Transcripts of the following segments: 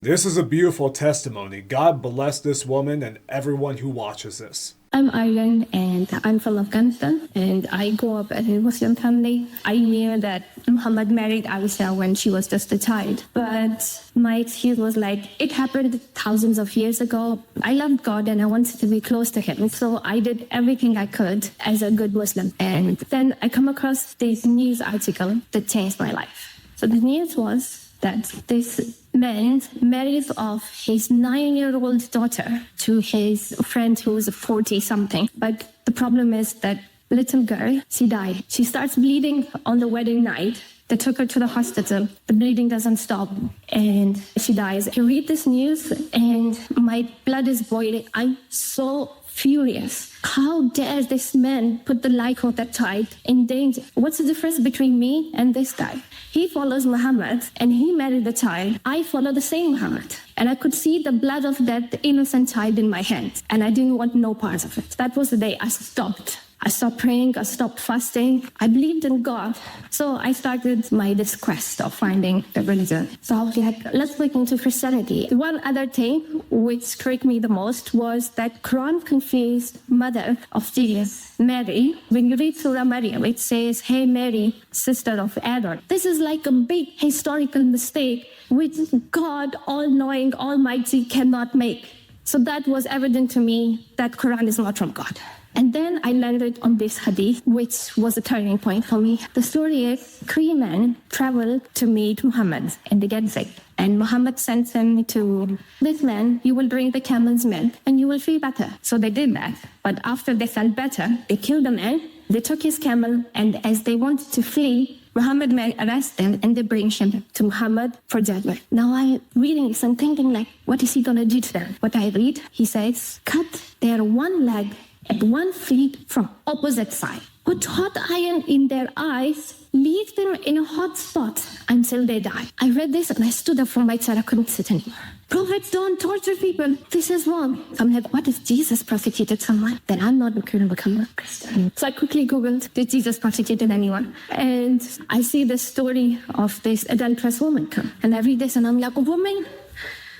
This is a beautiful testimony. God bless this woman and everyone who watches this. I'm Aryan and I'm from Afghanistan and I grew up in a Muslim family. I knew that Muhammad married Aisha when she was just a child. But my excuse was like, it happened thousands of years ago. I loved God and I wanted to be close to him. So I did everything I could as a good Muslim. And then I come across this news article that changed my life. So the news was that this man marries off his 9-year-old daughter to his friend who's 40-something. But the problem is that little girl, she died. She starts bleeding on the wedding night. They took her to the hospital. The bleeding doesn't stop, and she dies. I read this news, and my blood is boiling. I'm so furious. How dare this man put the life of that child in danger? What's the difference between me and this guy? He follows Muhammad and he married the child. I follow the same Muhammad. And I could see the blood of that innocent child in my hands. And I didn't want no part of it. That was the day I stopped. I stopped praying, I stopped fasting. I believed in God. So I started this quest of finding the religion. So I was like, let's look into Christianity. One other thing which struck me the most was that Quran confused mother of Jesus, Mary. When you read Surah Maryam, it says, "Hey Mary, sister of Aaron." This is like a big historical mistake which God, all-knowing, almighty, cannot make. So that was evident to me that Quran is not from God. And then I landed on this hadith, which was a turning point for me. The story is 3 men travel to meet Muhammad and they get sick. And Muhammad sends them to this man, you will drink the camel's milk and you will feel better. So they did that. But after they felt better, they killed the man, they took his camel, and as they wanted to flee, Muhammad may arrest them and they bring him to Muhammad for judgment. Now I'm reading this and thinking like, what is he gonna do to them? What I read, he says, cut their one leg at 1 feet from opposite side. Put hot iron in their eyes, leave them in a hot spot until they die. I read this and I stood up from my chair. I couldn't sit anymore. Prophets don't torture people. This is wrong. I'm like, what if Jesus prosecuted someone? Then I'm not going to become a Christian. So I quickly Googled, did Jesus prosecute anyone? And I see the story of this adulterous woman come. And I read this and I'm like, a woman?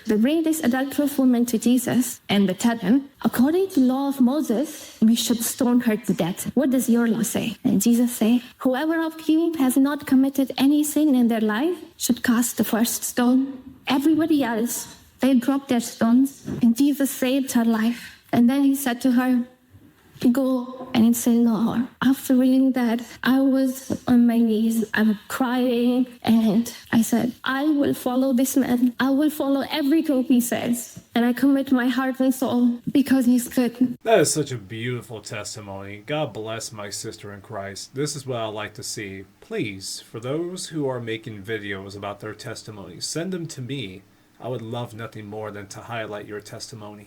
They bring this adulterous woman to Jesus and they tell him, according to the law of Moses, we should stone her to death. What does your law say? And Jesus say, whoever of you has not committed any sin in their life should cast the first stone. Everybody else, they dropped their stones and Jesus saved her life. And then he said to her, go and sin no more. After reading that, I was on my knees, I'm crying, and I said, I will follow this man. I will follow everything he says. And I commit my heart and soul because he's good. That is such a beautiful testimony. God bless my sister in Christ. This is what I like to see. Please, for those who are making videos about their testimonies, send them to me. I would love nothing more than to highlight your testimony.